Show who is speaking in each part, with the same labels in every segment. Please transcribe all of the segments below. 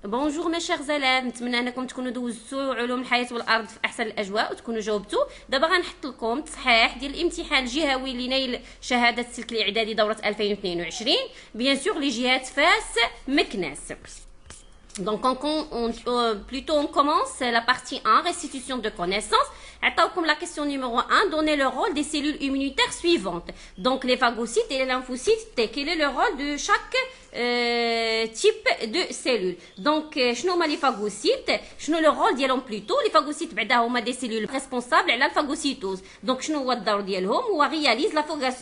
Speaker 1: بونجور مي شيغ زلام، نتمنى انكم تكونوا دوزتوا علوم الحياه والارض في احسن الاجواء وتكونوا جاوبتوا. دابا غنحط لكم تصحيح ديال الامتحان الجهوي لنيل شهاده السلك الاعدادي دوره 2022 بيان سور لجهات فاس مكناس. Donc plutôt on commence la partie 1, restitution de connaissances. Comme la question numéro 1, donnez le rôle des cellules immunitaires suivantes. Donc les phagocytes et les lymphocytes, quel est le rôle de chaque type de cellule. Donc شنو هما les phagocytes, شنو le rôle ديالهم plutôt. Les phagocytes بعدا هما des cellules responsables على الفاغوسيتوز. Donc شنو هو الدور ديالهم؟ هو réalise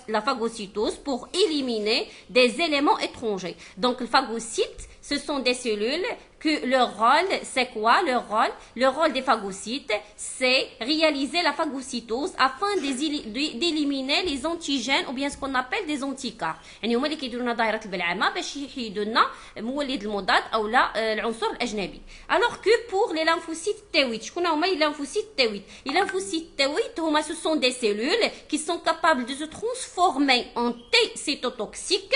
Speaker 1: la phagocytose pour éliminer des éléments étrangers. Donc le phagocyte, ce sont des cellules que leur rôle, c'est quoi le rôle des phagocytes, c'est réaliser la phagocytose afin d'éliminer les antigènes ou bien ce qu'on appelle des anticorps. يعني هما اللي كيديروا لنا دائره البلعامه باش يحيدوا لنا مولد المضاد او لا العنصر الاجنبي. Alors que pour les lymphocytes T8, شكون هما les lymphocytes T8? Les lymphocytes T8 هما ce sont des cellules qui sont capables de se transformer en T cytotoxiques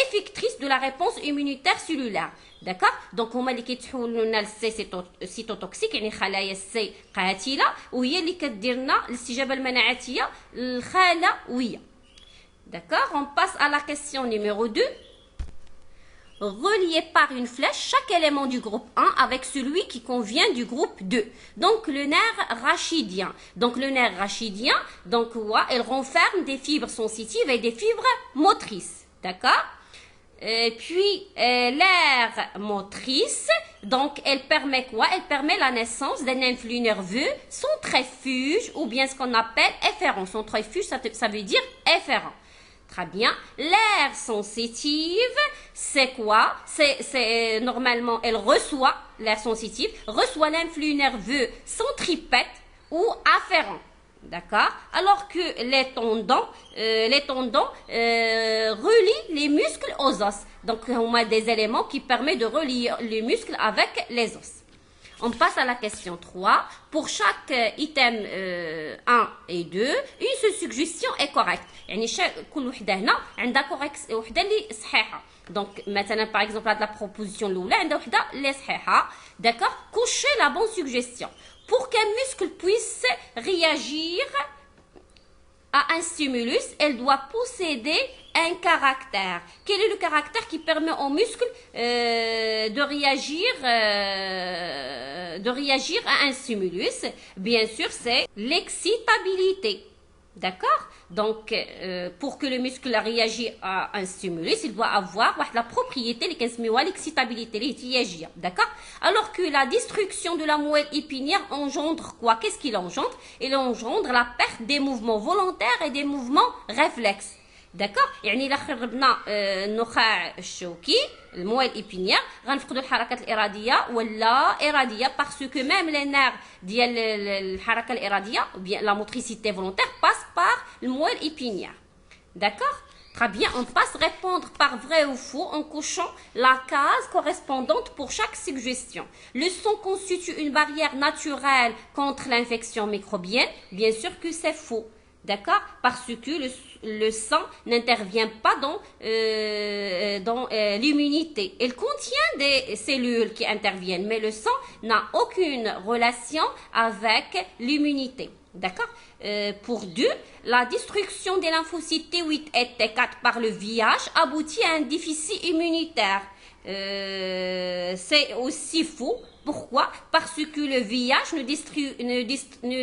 Speaker 1: effectrices de la réponse immunitaire cellulaire. D'accord. Donc هما اللي كيتحولوا لنا للسي سيتوتوكسيك، يعني خلايا السي قاتله، وهي اللي كدير لنا الاستجابه المناعيه الخلويه. D'accord. On passe à la question numéro 2. Reliez par une flèche chaque élément du groupe 1 avec celui qui convient du groupe 2. Donc le nerf rachidien. Donc le nerf rachidien, donc il renferme des fibres sensitives et des fibres motrices. D'accord. Puis l'aire motrice, donc elle permet quoi? Elle permet la naissance d'un influx nerveux centrifuge ou bien ce qu'on appelle efférent. Centrifuge, ça veut dire efférent. Très bien. L'aire sensitive, c'est quoi? C'est normalement, elle reçoit, l'aire sensitive, reçoit l'influx nerveux centripète ou afférent. D'accord. Alors que les tendons relient les muscles aux os. Donc, on a des éléments qui permettent de relier les muscles avec les os. On passe à la question 3. Pour chaque item 1 et 2, une seule suggestion est correcte. يعني كل وحده هنا عندها correct وحده اللي صحيحه. Donc maintenant par exemple la proposition الاولى عندها وحده اللي صحيحه. D'accord. Cochez la bonne suggestion. Pour qu'un muscle puisse réagir à un stimulus, elle doit posséder un caractère. Quel est le caractère qui permet au muscle de réagir à un stimulus? Bien sûr, c'est l'excitabilité. D'accord. Donc pour que le muscle réagisse à un stimulus, il doit avoir la propriété l'excitabilité. D'accord. Alors que la destruction de la moelle épinière engendre quoi? Qu'est-ce qu'il engendre? Il engendre la perte des mouvements volontaires et des mouvements réflexes. D'accord. يعني الا خربنا النخاع الشوكي المويل épinière غنفقدوا الحركات الاراديه ولا اراديه parce que même les nerfs ديال الحركه الاراديه ou bien la motricité volontaire passe par le moelle épinière. D'accord. Très bien, on passe répondre par vrai ou faux en cochant la case correspondante pour chaque suggestion. Le sang constitue une barrière naturelle contre l'infection microbienne. Bien sûr que c'est faux. D'accord. Parce que le sang n'intervient pas dans l'immunité. Il contient des cellules qui interviennent, mais le sang n'a aucune relation avec l'immunité. D'accord. Pour 2, la destruction des lymphocytes T8 et T4 par le VIH aboutit à un déficit immunitaire. C'est aussi faux. Pourquoi? Parce que le VIH ne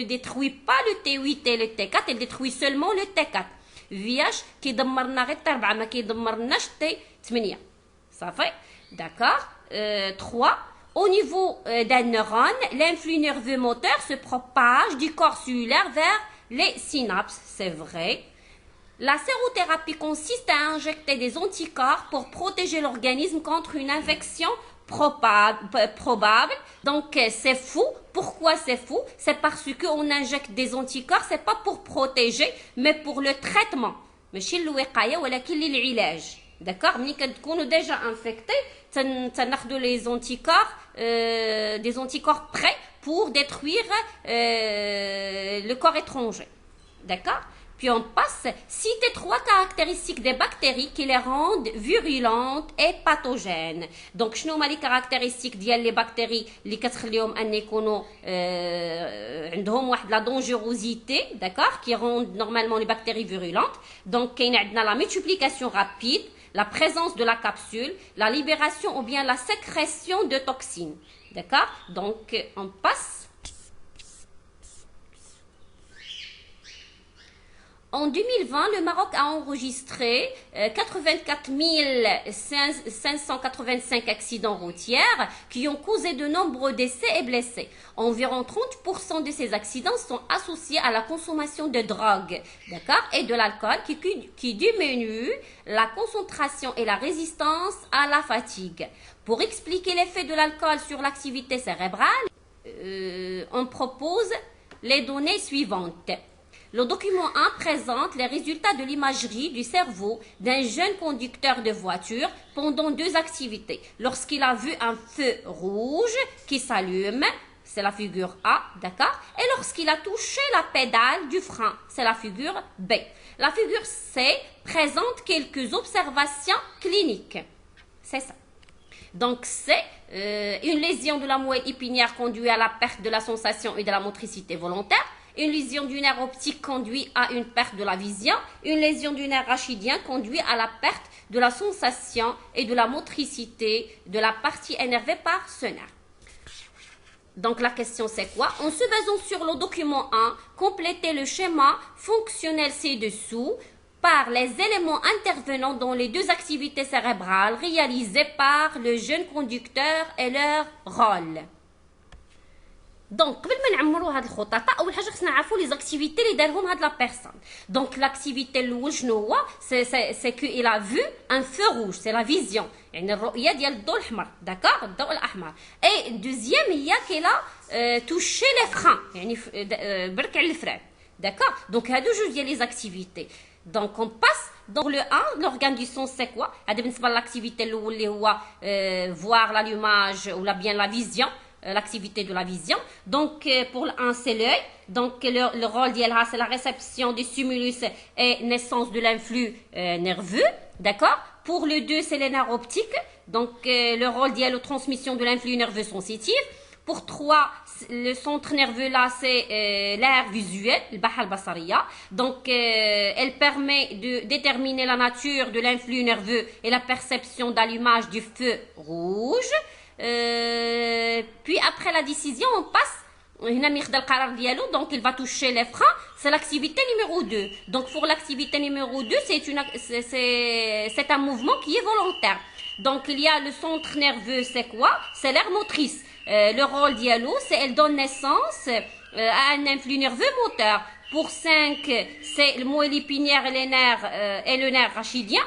Speaker 1: détruit pas le T8 et le T4, il détruit seulement le T4. VIH كيدمرنا غير T4 ما كيدمرناش T8. صافي. D'accord. 3. Au niveau d'un neurone, l'influx nerveux moteur se propage du corps cellulaire vers les synapses. C'est vrai. La sérothérapie consiste à injecter des anticorps pour protéger l'organisme contre une infection probable. Donc c'est fou. Pourquoi c'est fou? C'est parce qu'on injecte des anticorps, c'est pas pour protéger, mais pour le traitement. ماشي الوقاية ولكن للعلاج. D'accord. ملي كتكونوا déjà infectés, تناخذوا les anticorps, des anticorps prêts pour détruire le corps étranger. D'accord. Puis on passe, citer 3 caractéristiques des bactéries qui les rendent virulentes et pathogènes. Donc, شنو هما les caractéristiques ديال les bactéries اللي كتخليهم ان يكونوا عندهم واحد la dangerosité, d'accord, qui rendent normalement les bactéries virulentes. Donc, كاين عندنا la multiplication rapide, la présence de la capsule, la libération ou bien la sécrétion de toxines. D'accord? Donc, on passe. En 2020, le Maroc a enregistré 84 585 accidents routiers qui ont causé de nombreux décès et blessés. Environ 30% de ces accidents sont associés à la consommation de drogue, d'accord, et de l'alcool qui diminue la concentration et la résistance à la fatigue. Pour expliquer l'effet de l'alcool sur l'activité cérébrale, on propose les données suivantes. Le document 1 présente les résultats de l'imagerie du cerveau d'un jeune conducteur de voiture pendant 2 activités. Lorsqu'il a vu un feu rouge qui s'allume, c'est la figure A, d'accord? Et lorsqu'il a touché la pédale du frein, c'est la figure B. La figure C présente quelques observations cliniques. C'est ça. Donc, c'est une lésion de la moelle épinière conduit à la perte de la sensation et de la motricité volontaire. Une lésion du nerf optique conduit à une perte de la vision. Une lésion du nerf rachidien conduit à la perte de la sensation et de la motricité de la partie énervée par ce nerf. Donc la question c'est quoi? En se basant sur le document 1, complétez le schéma fonctionnel ci-dessous par les éléments intervenant dans les 2 activités cérébrales réalisées par le jeune conducteur et leur rôle. دونك قبل ما نعمروا هاد الخطط اول حاجه خصنا نعرفوا لي زاكتيفيتي اللي دارهم هاد لا بيرسون. دونك لاكتيفيتي الاول شنو هو؟ سي كو il a vu un feu rouge, c'est la vision, يعني الرؤيه ديال الضوء الاحمر، داكوغ، الضوء الاحمر. اي دوزيام هي كيلا توشي لي فران، يعني برك على الفران، داكوغ. دونك هادو جوج ديال لي زاكتيفيتي. دونك اون باس Donc le 1, l'organe du sens c'est quoi? هذا بالنسبه للاكتيفيتي الاول اللي هو voir l'allumage ou bien la vision. L'activité de la vision. Donc, pour le 1, c'est l'œil. Donc, le rôle d'ILH, c'est la réception des stimulus et naissance de l'influx nerveux. D'accord? Pour le 2, c'est les nerfs optiques. Donc, le rôle d'IL, la transmission de l'influx nerveux sensitif. Pour 3, le centre nerveux là, c'est l'aire visuelle, le bahal basariya. Donc, elle permet de déterminer la nature de l'influx nerveux et la perception d'allumage du feu rouge. Puis après la décision, on passe. Donc il va toucher les freins. C'est l'activité numéro 2. Donc pour l'activité numéro 2, c'est un mouvement qui est volontaire. Donc il y a le centre nerveux, c'est quoi? C'est l'aire motrice. Le rôle d'Yalo, c'est elle donne naissance à un influx nerveux moteur. Pour 5, c'est le moelle épinière et le nerf rachidien.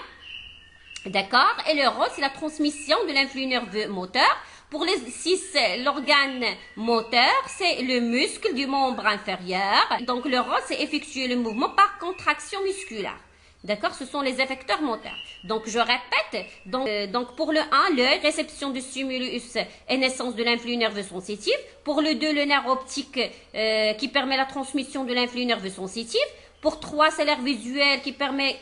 Speaker 1: D'accord? Et le rôle, c'est la transmission de l'influx nerveux moteur. Pour les 6, l'organe moteur, c'est le muscle du membre inférieur. Donc, le rôle, c'est effectuer le mouvement par contraction musculaire. D'accord? Ce sont les effecteurs moteurs. Donc, je répète. Donc pour le 1, l'œil, réception de stimulus et naissance de l'influx nerveux sensitif. Pour le 2, le nerf optique qui permet la transmission de l'influx nerveux sensitif. Pour 3, c'est l'aire visuelle qui permet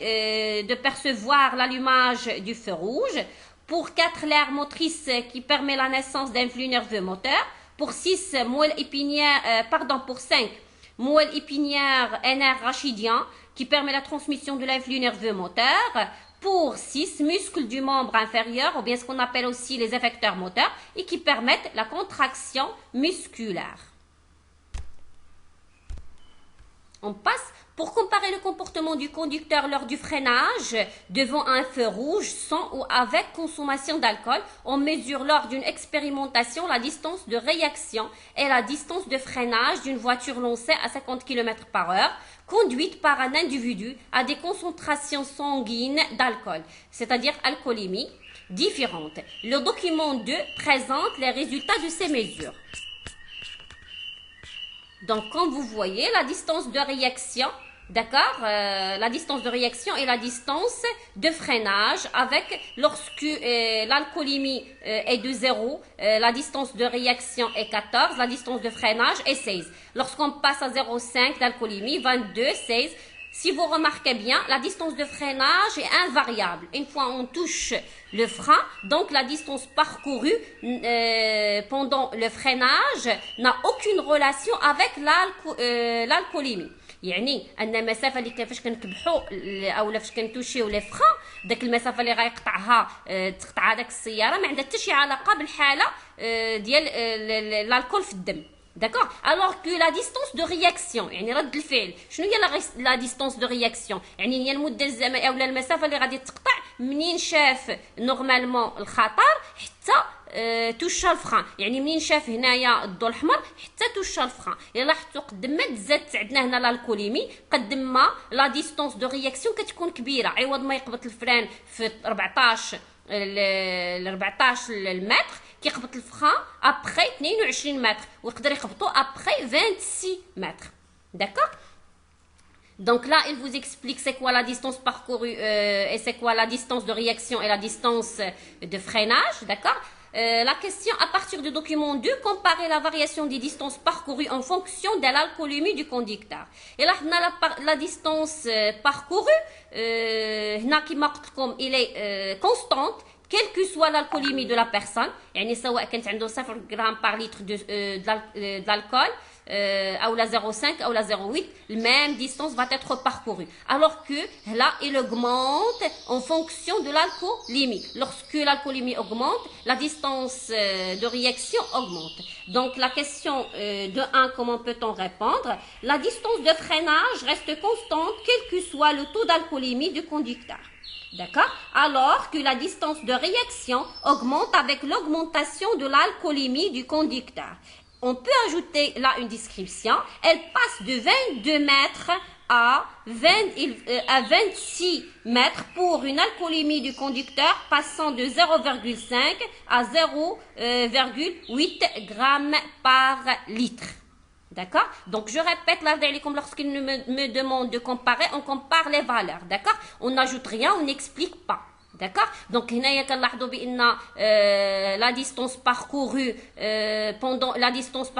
Speaker 1: de percevoir l'allumage du feu rouge. Pour 4, l'aire motrice qui permet la naissance d'influx nerveux moteur. Pour 6, pour 5, moelle épinière et nerf rachidien qui permet la transmission de l'influx nerveux moteur. Pour 6, muscles du membre inférieur ou bien ce qu'on appelle aussi les effecteurs moteurs et qui permettent la contraction musculaire. On passe. Pour comparer le comportement du conducteur lors du freinage devant un feu rouge, sans ou avec consommation d'alcool, on mesure lors d'une expérimentation la distance de réaction et la distance de freinage d'une voiture lancée à 50 km/h, conduite par un individu à des concentrations sanguines d'alcool, c'est-à-dire alcoolémie, différentes. Le document 2 présente les résultats de ces mesures. Donc, comme vous voyez, la distance de réaction, d'accord, la distance de réaction et la distance de freinage avec, lorsque l'alcoolémie est de 0, la distance de réaction est 14, la distance de freinage est 16. Lorsqu'on passe à 0,5 d'alcoolémie, 22, 16, Si vous remarquez bien, la distance de freinage est invariable. Une fois on touche le frein, donc la distance parcourue pendant le freinage n'a aucune relation avec l'alcoolémie. يعني ان المسافه اللي فاش كنكبحوا اولا فاش كنتوشيو لي فران، داك المسافه اللي غيقطعها تقطع داك السياره ما عندها حتى شي علاقه بالحاله ديال الالكول في الدم. D'accord. Alors que la distance de réaction يعني رد الفعل، شنو هي la distance de réaction؟ يعني هي المده الزمنيه اولا المسافه اللي غادي تقطع منين شاف نورمالمون الخطر حتى توشا الفران، يعني منين شاف هنايا الضوء الاحمر حتى توشا الفران. الا لاحظتوا قد ما تزادت عندنا هنا الالكوليمي قد ما لا ديستونس دو رياكسيون كتكون كبيره، عوض ما يقبط الفران في 14 المتر كيقبط الفران ابخي 22 متر ويقدر يقبطو ابخي 26 متر. D'accord. Donc là, il vous explique c'est quoi la distance parcourue et c'est quoi la distance de réaction et la distance de freinage, d'accord. La question à partir du document 2, comparer la variation des distances parcourues en fonction de l'alcoolémie du conducteur. Et là, on a la distance parcourue, il est constante, quelle que soit l'alcoolémie de la personne. يعني سواء كانت عنده 0 grammes par litre de l'alcool ou la 0,5 ou la 0,8, la même distance va être parcourue. Alors que là, il augmente en fonction de l'alcoolémie. Lorsque l'alcoolémie augmente, la distance de réaction augmente. Donc la question de 1, comment peut-on répondre? La distance de freinage reste constante, quel que soit le taux d'alcoolémie du conducteur. D'accord. Alors que la distance de réaction augmente avec l'augmentation de l'alcoolémie du conducteur. On peut ajouter là une description. Elle passe de 22 mètres à 26 mètres pour une alcoolémie du conducteur passant de 0,5 à 0,8 grammes par litre. D'accord. Donc je répète là, lorsqu'il me demande de comparer, on compare les valeurs. D'accord. On n'ajoute rien, on n'explique pas. D'accord. Donc هنايا كنلاحظوا بان la distance parcourue pendant la distance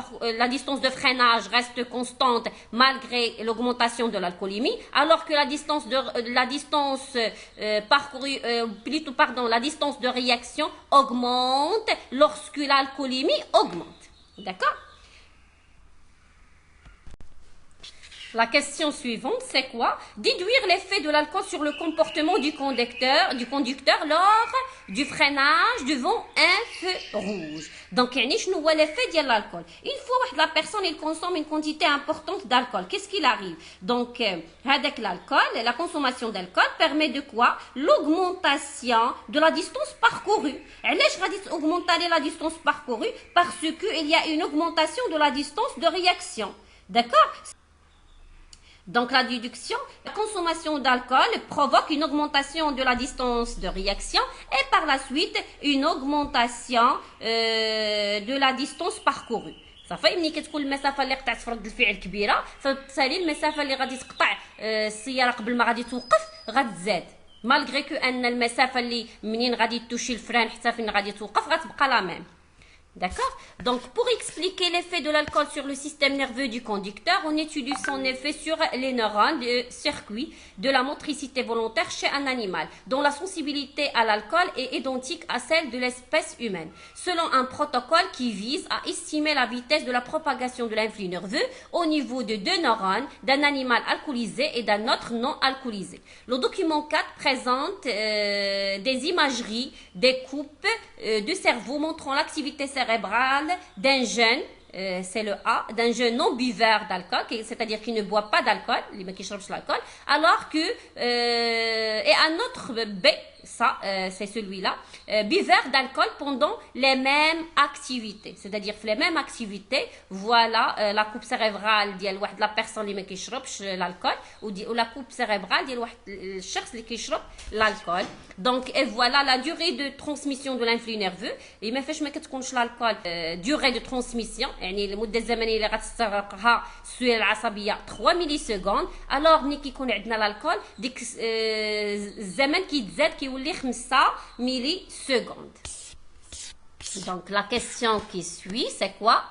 Speaker 1: de freinage reste constante malgré l'augmentation de l'alcoolémie, alors que la distance parcourue la distance de réaction augmente lorsque l'alcoolémie augmente. D'accord. La question suivante, c'est quoi? Déduire l'effet de l'alcool sur le comportement du conducteur lors du freinage devant un feu rouge. Donc, شنو هو l'effet de l'alcool? Une fois la personne il consomme une quantité importante d'alcool, qu'est-ce qu'il arrive? Donc, avec l'alcool, la consommation d'alcool permet de quoi? L'augmentation de la distance parcourue. علاش غادي augmenter la distance parcourue? Parce qu'il y a une augmentation de la distance de réaction. D'accord? Donc la déduction, la consommation d'alcool provoque une augmentation de la distance de réaction et par la suite une augmentation de la distance parcourue. صافي ملي كتكون المسافه اللي قطعت في رد الفعل كبيره فبالتالي المسافه اللي غادي تقطع السياره قبل ما غادي توقف غتزاد مالغري كو ان المسافه اللي منين غادي توشي الفران حتى فين غادي توقف غتبقى لا ميم. D'accord. Donc, pour expliquer l'effet de l'alcool sur le système nerveux du conducteur, on étudie son effet sur les neurones de circuit de la motricité volontaire chez un animal, dont la sensibilité à l'alcool est identique à celle de l'espèce humaine, selon un protocole qui vise à estimer la vitesse de la propagation de l'influx nerveux au niveau de 2 neurones d'un animal alcoolisé et d'un autre non alcoolisé. Le document 4 présente des imageries, des coupes de cerveau montrant l'activité cérébrale d'un jeune, c'est le A, d'un jeune non buveur d'alcool, c'est-à-dire qui ne boit pas d'alcool, l'alcool, alors que, et un autre B, ça, c'est celui-là, buveur d'alcool pendant les mêmes activités, c'est-à-dire les mêmes activités, voilà la coupe cérébrale de la personne qui ne boit pas l'alcool, ou la coupe cérébrale de la qui boit l'alcool. Donc, et voilà la durée de transmission de l'influx nerveux. Et ما فاش ما كتكونش l'alcool durée de transmission يعني المده الزمنيه اللي غتستغرقها السيوله العصبيه 3 ملي سكوند. alors ملي كيكون عندنا l'alcool ديك الزمن كيتزاد كيولي 5 ملي سكوند. Donc la question qui suit c'est quoi?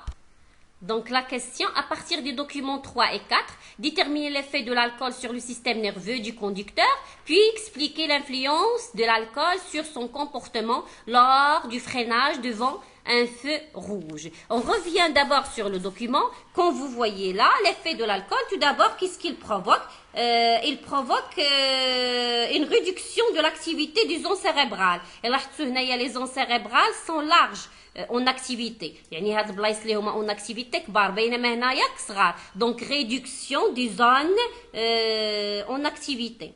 Speaker 1: Donc la question, à partir des documents 3 et 4, déterminer l'effet de l'alcool sur le système nerveux du conducteur, puis expliquer l'influence de l'alcool sur son comportement lors du freinage devant un feu rouge. On revient d'abord sur le document. Quand vous voyez là, l'effet de l'alcool, tout d'abord, qu'est-ce qu'il provoque? Il provoque une réduction de l'activité des ondes cérébrales. Et là, les ondes cérébrales sont larges en activité. يعني هاد البلايص اللي هما en activité كبار بينما هنايا صغار. Donc réduction des zones en activité.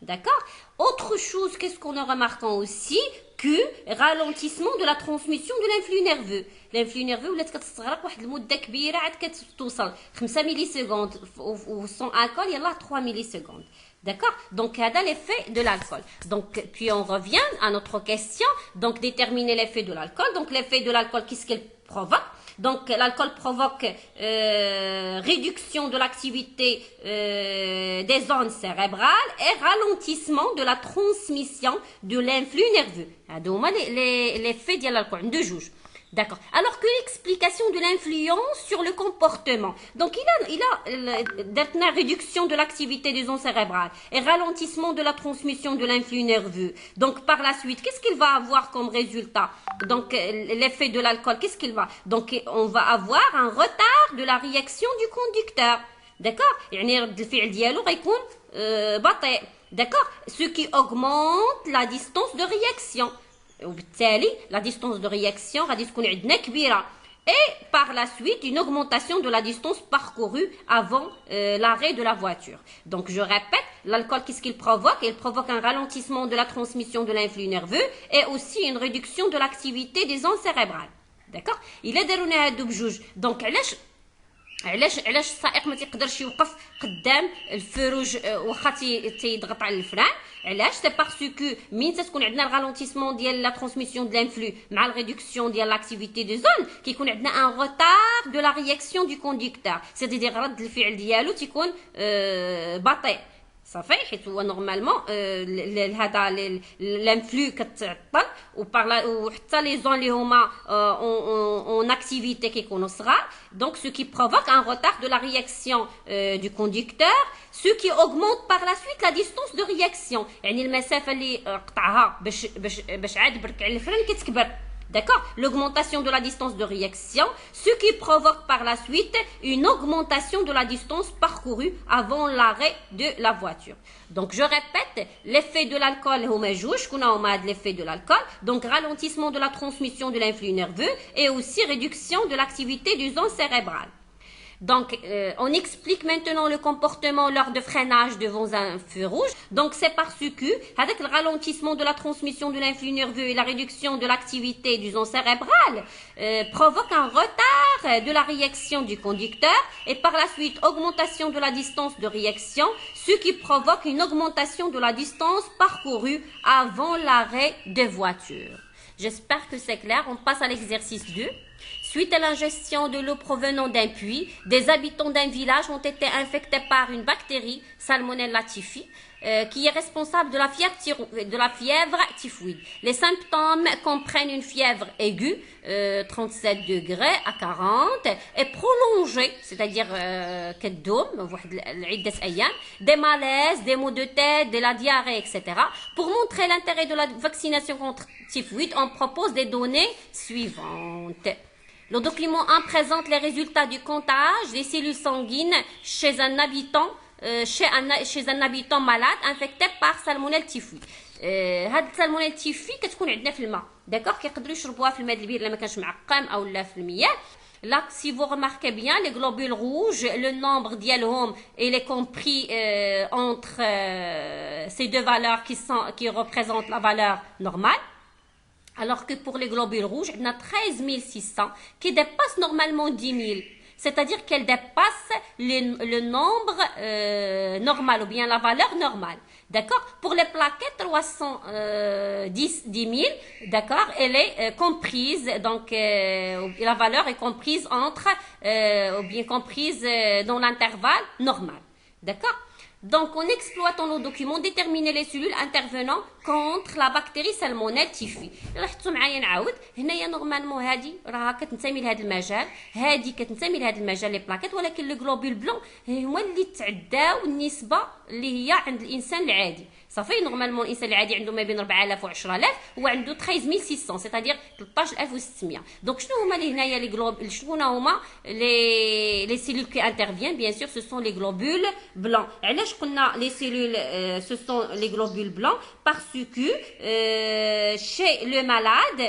Speaker 1: D'accord? Autre chose, qu'est-ce qu'on a remarqué aussi? Que ralentissement de la transmission de l'influx nerveux. L'influx nerveux ولات كتستغرق واحد المده كبيره عاد كتوصل 5 ملي سكوند وسون الكول يلاه 3 ملي سكوند. D'accord? Donc, هذا l'effet de l'alcool. Donc, puis on revient à notre question. Donc, déterminer l'effet de l'alcool. Donc, l'effet de l'alcool, qu'est-ce qu'elle provoque? Donc, l'alcool provoque réduction de l'activité des zones cérébrales et ralentissement de la transmission de l'influx nerveux. هذوما l'effet de l'alcool. De juge. D'accord. Alors que l'explication de l'influence sur le comportement. Donc, il a la réduction de l'activité des ondes cérébrales et ralentissement de la transmission de l'influx nerveux. Donc, par la suite, qu'est-ce qu'il va avoir comme résultat? Donc, l'effet de l'alcool, qu'est-ce qu'il va? Donc, on va avoir un retard de la réaction du conducteur. D'accord? يعني رد الفعل ديالو غيكون بطيء. D'accord? Ce qui augmente la distance de réaction. وبالتالي la distance de réaction غادي تكون عندنا كبيره et par la suite une augmentation de la distance parcourue avant l'arrêt de la voiture. Donc je répète, l'alcool qu'est-ce qu'il provoque? Il provoque un ralentissement de la transmission de l'influx nerveux et aussi une réduction de l'activité des ondes cérébrales. D'accord? il دارونا هادو بجوج. دونك علاش السائق ما تيقدرش يوقف قدام الفروج واخا تيضغط على الفران؟ علاش؟ سي باسكو مين تكون عندنا الغالونتيسمون ديال لا ترانسميسيون دو لانفلو مع الريدكسيون ديال لاكتيفيتي دو زون كيكون عندنا ان روتار دو لا رياكسيون دو كونديكتور، سيتيدير رد الفعل ديالو تيكون بطيء صافي، حيت هو نورمالمون هذا لانفلو كتعطل وحتى لي زون اللي هما اون اكتيفيتي كيكونوا صغار. Donc ce qui provoque un retard de la réaction du conducteur, ce qui augmente par la suite la distance de réaction. يعني المسافه اللي قطعها باش عاد برك على الفرن كتكبر. D'accord? L'augmentation de la distance de réaction, ce qui provoque par la suite une augmentation de la distance parcourue avant l'arrêt de la voiture. Donc, je répète, l'effet de l'alcool, l'effet de l'alcool, donc ralentissement de la transmission de l'influx nerveux et aussi réduction de l'activité du zone cérébrale. Donc, on explique maintenant le comportement lors de freinage devant un feu rouge. Donc, c'est parce que, avec le ralentissement de la transmission de l'influx nerveux et la réduction de l'activité du zone cérébrale, provoque un retard de la réaction du conducteur et par la suite, augmentation de la distance de réaction, ce qui provoque une augmentation de la distance parcourue avant l'arrêt des voitures. J'espère que c'est clair. On passe à l'exercice 2. Suite à l'ingestion de l'eau provenant d'un puits, des habitants d'un village ont été infectés par une bactérie, Salmonella typhi, qui est responsable de la fièvre typhoïde. Les symptômes comprennent une fièvre aiguë, 37 degrés à 40, et prolongée, c'est-à-dire des malaises, des maux de tête, de la diarrhée, etc. Pour montrer l'intérêt de la vaccination contre typhoïde, on propose des données suivantes. Le document 1 présente les résultats du comptage des cellules sanguines chez un habitant malade infecté par salmonelle typhi. هاد السالمونيل تيفي كتكون عندنا في الماء، داكوغ كيقدروا يشربوها في الماء البير الا ما كانش معقم او لا في المياه. Là, si vous remarquez bien, les globules rouges, le nombre d'yalhom, il est compris entre ces deux valeurs qui représentent la valeur normale. Alors que pour les globules rouges, on a 13 600 qui dépassent normalement 10 000. C'est-à-dire qu'elle dépasse le nombre normal ou bien la valeur normale. D'accord? Pour les plaquettes 310 000, d'accord, elle est comprise, donc la valeur est comprise entre, ou bien comprise dans l'intervalle normal. D'accord? Donc, en exploitant nos documents, déterminer les cellules intervenant contre la bactérie salmonelle typhi. لاحظتوا معايا نعاود هنايا نورمالمون هذه راها كتنتمي لهذا المجال، هذه كتنتمي لهذا المجال لي بلاكيت، ولكن لو غلوبول بلون هما اللي تعداو النسبه اللي هي عند الانسان العادي. صافي نورمالمون الانسان العادي عنده ما بين 4000 و 10000، هو عنده 13600 سيتادير 13600. دونك شنو هما اللي هنايا لي غلوب، شنو هما لي سيلول كي انترفيان؟ بيان سور سو سون لي غلوبول بلون. علاش قلنا لي سيلول سو سون لي غلوبول بلون؟ parce que chez le malade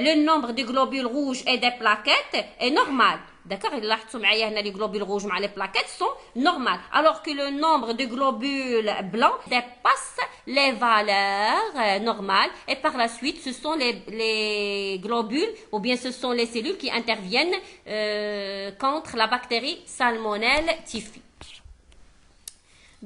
Speaker 1: le nombre de globules rouges et des plaquettes est normal. D'accord, لاحظتوا معايا هنا les globules rouges مع les plaquettes sont normales, alors que le nombre de globules blancs dépasse les valeurs normales, et par la suite ce sont les globules ou bien ce sont les cellules qui interviennent contre la bactérie salmonelle typhi.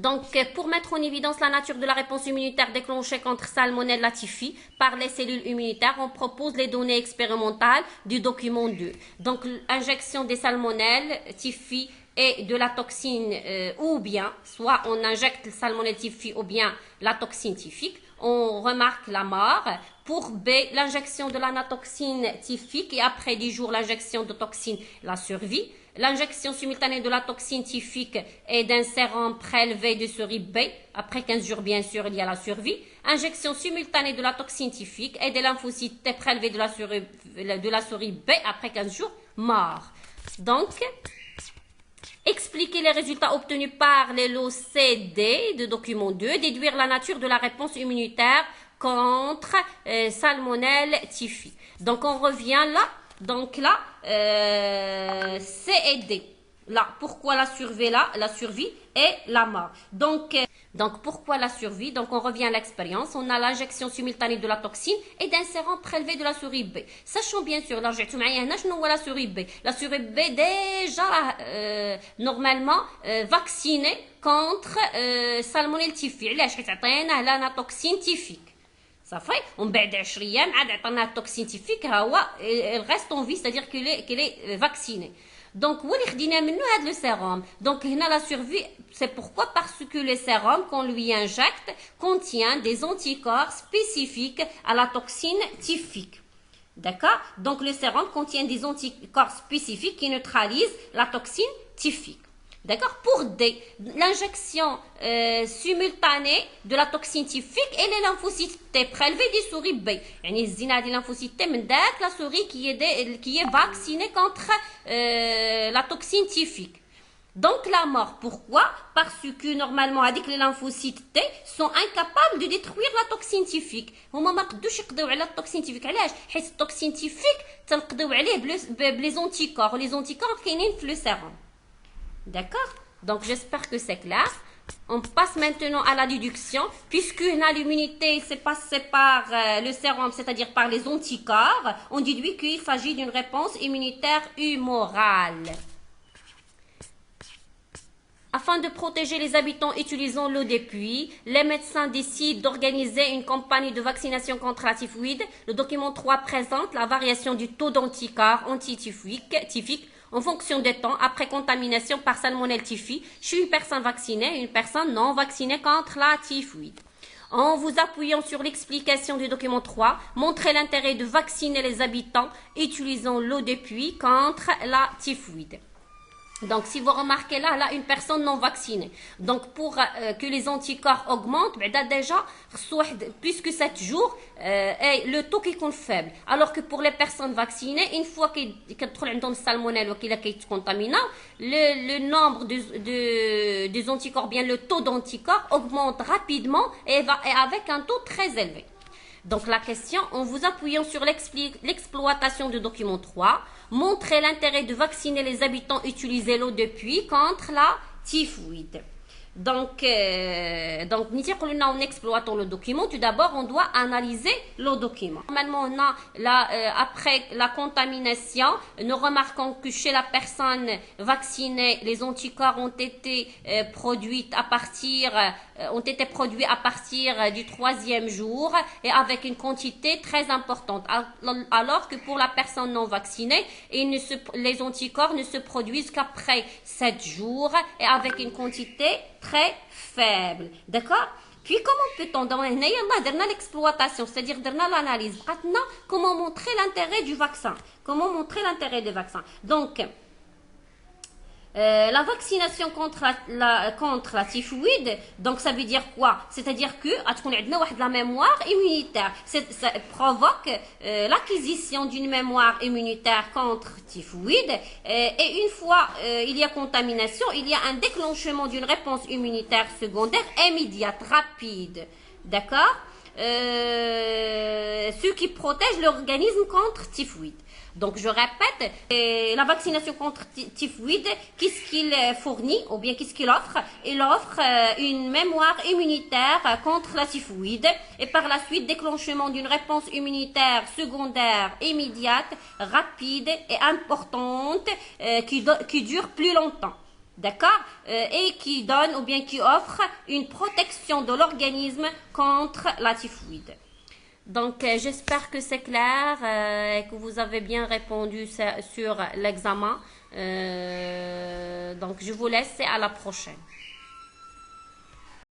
Speaker 1: Donc, pour mettre en évidence la nature de la réponse immunitaire déclenchée contre Salmonella typhi par les cellules immunitaires, on propose les données expérimentales du document 2. Donc, l'injection des salmonelles typhi et de la toxine, ou bien, soit on injecte le salmonelle typhi ou bien la toxine typhique, on remarque la mort. Pour B, l'injection de l'anatoxine typhique et après 10 jours, l'injection de toxine, la survie. L'injection simultanée de la toxine typhique et d'un sérum prélevé de souris B. Après 15 jours, bien sûr, il y a la survie. Injection simultanée de la toxine typhique et des lymphocytes T prélevés de la souris B. Après 15 jours, mort. Donc, expliquer les résultats obtenus par les lots CD de document 2. Déduire la nature de la réponse immunitaire contre Salmonelle typhi. Donc, on revient là. Donc là, C et D. Là, pourquoi la survie là? La survie et la mort. Donc pourquoi la survie? Donc, on revient à l'expérience. On a l'injection simultanée de la toxine et d'un sérum prélevé de la souris B. Sachant bien sûr, là, la souris B. La souris B déjà normalement vaccinée contre Salmonelle typhi. علاش حيت عطيناه l'anatoxine typhique. صافي ومن بعد 10 ايام عاد عطانا التوكسين تيفيك ها هو الغيست اون في ستادير كلي فاكسيني. دونك هو اللي خدينا منه هذا لو سيروم. دونك هنا لا سيرفي سي بوركوا parce que le sérum qu'on lui injecte contient des anticorps spécifiques à la toxine typhique. D'accord? Donc le sérum contient des anticorps spécifiques qui neutralisent la toxine typhique. D'accord? Pour D, l'injection simultanée de la toxine typhique et les lymphocytes T prélevés des souris B. يعني زينا des lymphocytes T من داك la souris qui est vaccinée contre la toxine typhique. Donc la mort, pourquoi? Parce que normalement avec les lymphocytes T sont incapables de détruire la toxine typhique. هما ما قدوش يقضيو على التوكسين تيفيك. علاش؟ حيت التوكسين تيفيك تنقضيو عليه بلي زونتيكور، ولي زونتيكور كاينين في لو سيروم. D'accord? Donc, j'espère que c'est clair. On passe maintenant à la déduction. Puisque l'immunité s'est passée par le sérum, c'est-à-dire par les anticorps, on déduit qu'il s'agit d'une réponse immunitaire humorale. Afin de protéger les habitants utilisant l'eau des puits, les médecins décident d'organiser une campagne de vaccination contre la typhoïde. Le document 3 présente la variation du taux d'anticorps antityphiques en fonction des temps après contamination par salmonelle typhi chez une personne vaccinée et une personne non vaccinée contre la typhoïde. En vous appuyant sur l'explication du document 3, montrez l'intérêt de vacciner les habitants utilisant l'eau des puits contre la typhoïde. Donc, si vous remarquez là, une personne non vaccinée. Donc, pour que les anticorps augmentent, déjà, puisque 7 jours, le taux qui est faible. Alors que pour les personnes vaccinées, une fois qu'ils ont salmonelle ou qu'ils sont contaminés, le nombre des anticorps, bien le taux d'anticorps augmente rapidement et avec un taux très élevé. Donc, la question, en vous appuyant sur l'exploitation du document 3, montrez l'intérêt de vacciner les habitants utilisant l'eau de puits contre la typhoïde. Donc, en exploitant le document, tout d'abord, on doit analyser le document. Normalement, après la contamination, nous remarquons que chez la personne vaccinée, les anticorps ont été produits à partir ont été produits à partir du 3e jour et avec une quantité très importante. Alors que pour la personne non vaccinée, les anticorps ne se produisent qu'après 7 jours et avec une quantité très faible. D'accord? Puis comment peut-on dans l'exploitation, c'est-à-dire l'analyse, comment montrer l'intérêt du vaccin, comment montrer l'intérêt des vaccins. Donc la vaccination contre la typhoïde, donc ça veut dire quoi? C'est-à-dire que la mémoire immunitaire, ça provoque l'acquisition d'une mémoire immunitaire contre typhoïde et une fois il y a contamination, il y a un déclenchement d'une réponse immunitaire secondaire immédiate, rapide. D'accord? Ce qui protège l'organisme contre typhoïde. Donc, je répète, la vaccination contre typhoïde, qu'est-ce qu'il fournit ou bien qu'est-ce qu'il offre? Il offre une mémoire immunitaire contre la typhoïde et par la suite déclenchement d'une réponse immunitaire secondaire immédiate, rapide et importante qui dure plus longtemps. D'accord? Et qui donne ou bien qui offre une protection de l'organisme contre la typhoïde. Donc, j'espère que c'est clair et que vous avez bien répondu sur l'examen. Donc, je vous laisse et à la prochaine.